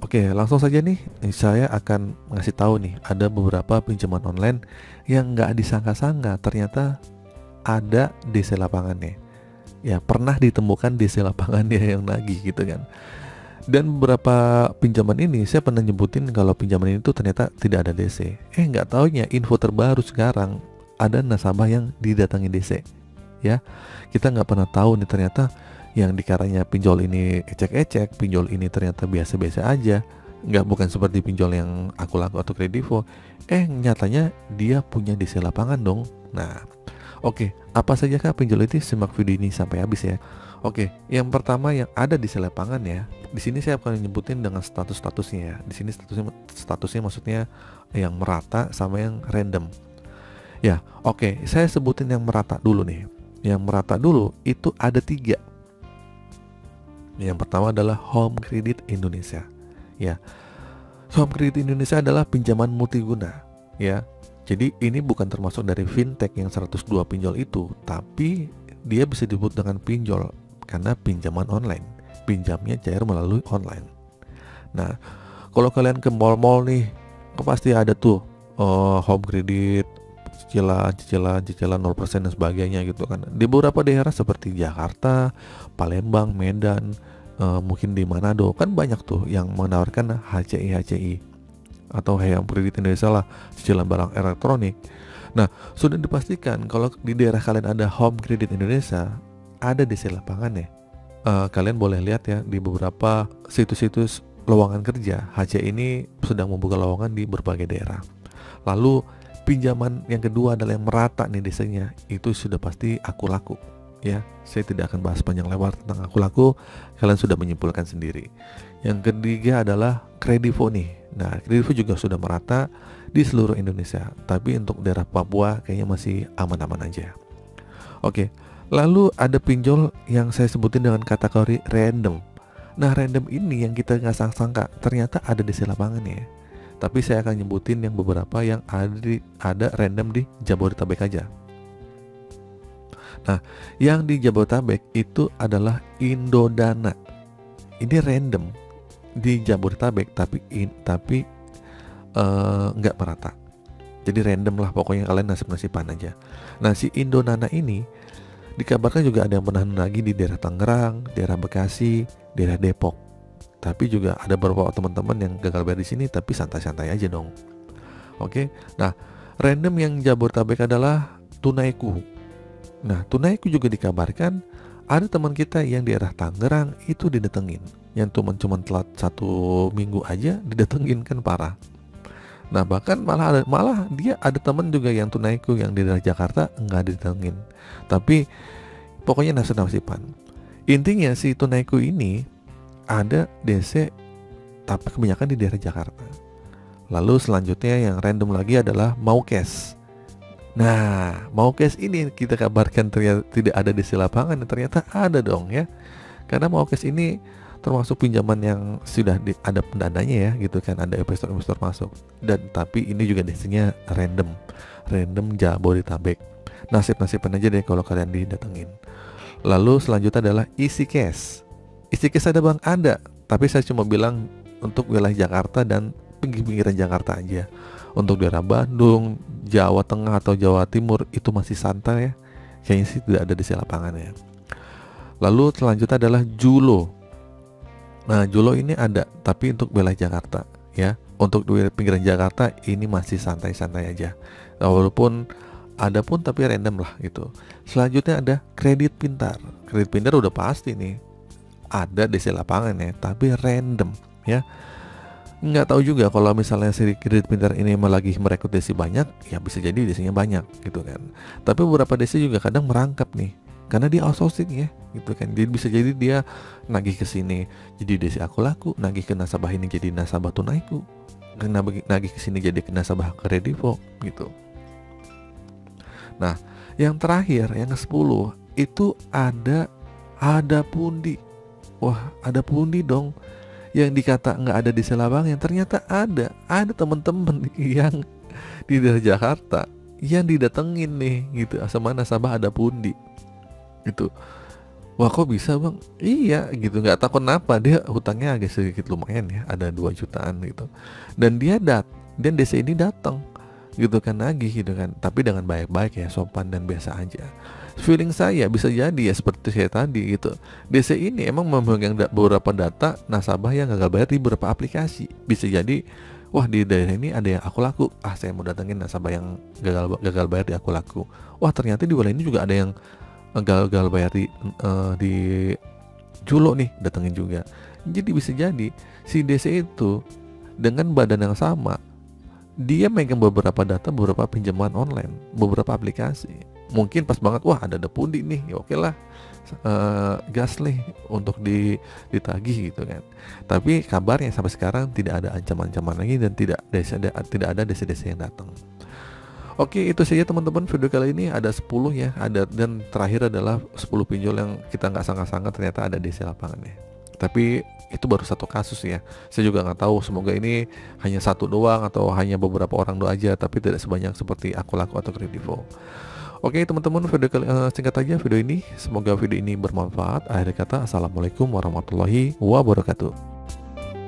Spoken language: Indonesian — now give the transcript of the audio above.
Oke, langsung saja nih, saya akan ngasih tahu nih, ada beberapa pinjaman online yang nggak disangka-sangka ternyata ada DC lapangannya. Ya, pernah ditemukan DC lapangannya yang nagih gitu kan. Dan beberapa pinjaman ini saya pernah nyebutin kalau pinjaman ini tuh ternyata tidak ada DC. Nggak taunya info terbaru sekarang ada nasabah yang didatangi DC. Ya, kita nggak pernah tahu nih ternyata yang dikiranya pinjol ini ecek-ecek, pinjol ini ternyata biasa-biasa aja. Nggak, bukan seperti pinjol yang aku laku atau kredivo. Nyatanya dia punya DC lapangan dong. Nah, oke, apa saja kah pinjol itu? Simak video ini sampai habis ya. Oke, yang pertama yang ada di lapangan ya. Di sini saya akan nyebutin dengan status-statusnya ya. Di sini statusnya maksudnya yang merata sama yang random. Ya, oke, saya sebutin yang merata dulu nih. Yang merata dulu itu ada 3. Yang pertama adalah Home Credit Indonesia. Ya, Home Credit Indonesia adalah pinjaman multiguna. Ya, jadi ini bukan termasuk dari fintech yang 102 pinjol itu, tapi dia bisa disebut dengan pinjol karena pinjaman online. Pinjamnya cair melalui online. Nah, kalau kalian ke mall-mall nih, pasti ada tuh home credit, cicilan 0% dan sebagainya gitu kan. Di beberapa daerah seperti Jakarta, Palembang, Medan, mungkin di Manado kan banyak tuh yang menawarkan HCI atau Home Credit Indonesia lah, cicilan barang elektronik. Nah, sudah dipastikan kalau di daerah kalian ada Home Credit Indonesia, ada DC lapangan ya. Kalian boleh lihat ya di beberapa situs-situs lowongan kerja, HCI ini sedang membuka lowongan di berbagai daerah. Lalu pinjaman yang kedua adalah yang merata nih DC-nya, itu sudah pasti aku laku ya. Saya tidak akan bahas panjang lebar tentang aku laku, kalian sudah menyimpulkan sendiri. Yang ketiga adalah kredivo nih. Nah, kredivo juga sudah merata di seluruh Indonesia, tapi untuk daerah Papua kayaknya masih aman-aman aja. Oke, lalu ada pinjol yang saya sebutin dengan kategori random. Nah, random ini yang kita nggak sangka ternyata ada di lapangan ya. Tapi saya akan nyebutin yang beberapa yang ada random di Jabodetabek aja. Nah, yang di Jabodetabek itu adalah Indodana. Ini random di Jabodetabek, tapi nggak merata. Jadi random lah, pokoknya kalian nasib-nasiban aja. Nah, si Indodana ini dikabarkan juga ada yang pernah nagih di daerah Tangerang, daerah Bekasi, daerah Depok. Tapi juga ada beberapa teman-teman yang gagal bayar di sini, tapi santai-santai aja dong. Oke, nah random yang Jabodetabek adalah Tunaiku. Nah, Tunaiku juga dikabarkan ada teman kita yang di daerah Tangerang itu didatengin, yang cuma telat 1 minggu aja didatengin, kan parah. Nah, bahkan malah dia ada teman juga yang Tunaiku yang di daerah Jakarta nggak didatengin. Tapi pokoknya nasib-nasiban. Intinya si Tunaiku ini ada DC tapi kebanyakan di daerah Jakarta. Lalu selanjutnya yang random lagi adalah Maukes. Nah, Maukes ini kita kabarkan ternyata tidak ada DC lapangan, dan ternyata ada dong ya. Karena Maukes ini termasuk pinjaman yang sudah ada pendananya ya gitu kan, ada investor-investor masuk. Dan tapi ini juga DC-nya random Jabodetabek. Nasib-nasiban aja deh kalau kalian didatengin. Lalu selanjutnya adalah Easy Cash. Easy Cash ada bang? Ada, tapi saya cuma bilang untuk wilayah Jakarta dan pinggiran Jakarta aja. Untuk daerah Bandung, Jawa Tengah atau Jawa Timur itu masih santai ya. Kayaknya sih tidak ada di lapangan ya. Lalu selanjutnya adalah Julo. Nah, Julo ini ada, tapi untuk wilayah Jakarta ya. Untuk pinggiran Jakarta ini masih santai-santai aja. Walaupun ada pun tapi random lah gitu. Selanjutnya ada Kredit Pintar. Kredit Pintar udah pasti nih ada di lapangan ya, tapi random ya. Nggak tahu juga kalau misalnya si Kredit Pintar ini lagi merekrut desi banyak, ya bisa jadi desinya banyak gitu kan. Tapi beberapa desi juga kadang merangkap nih, karena dia outsourcing ya gitu kan. Jadi bisa jadi dia nagih ke sini jadi desi aku laku, nagih ke nasabah ini jadi nasabah Tunaiku, nagih ke sini jadi ke nasabah Kredivo gitu. Nah, yang terakhir yang ke-10 itu ada Pundi. Wah, ada Pundi dong. Yang dikata nggak ada di Selabang, yang ternyata ada teman-teman yang di daerah Jakarta yang didatengin nih gitu sama nasabah ada Pundi itu. Wah kok bisa bang? Iya gitu, nggak tahu kenapa dia hutangnya agak sedikit lumayan ya, ada 2 jutaan gitu. Dan dan DC ini datang gitu kan nagih gitu kan, tapi dengan baik-baik ya, sopan dan biasa aja. Feeling saya bisa jadi ya seperti saya tadi gitu. DC ini emang memegang beberapa data nasabah yang gagal bayar di beberapa aplikasi. Bisa jadi wah di daerah ini ada yang aku laku, saya mau datengin nasabah yang gagal bayar di aku laku. Wah ternyata di wilayah ini juga ada yang gagal bayar di Julo nih, datengin juga. Jadi bisa jadi si DC itu dengan badan yang sama, dia megang beberapa data, beberapa pinjaman online, beberapa aplikasi. Mungkin pas banget, wah ada Depundi nih, ya oke lah, gas nih untuk ditagih gitu kan. Tapi kabarnya sampai sekarang tidak ada ancaman-ancaman lagi dan tidak ada desa-desa yang datang. Oke, itu saja teman-teman video kali ini. Ada 10 ya, dan terakhir adalah 10 pinjol yang kita nggak sangka-sangka ternyata ada DC lapangannya. Tapi itu baru satu kasus ya. Saya juga nggak tahu, semoga ini hanya satu doang atau hanya beberapa orang doang aja, tapi tidak sebanyak seperti Aku Laku atau Kredivo. Oke teman-teman, singkat aja video ini. Semoga video ini bermanfaat. Akhir kata, assalamualaikum warahmatullahi wabarakatuh.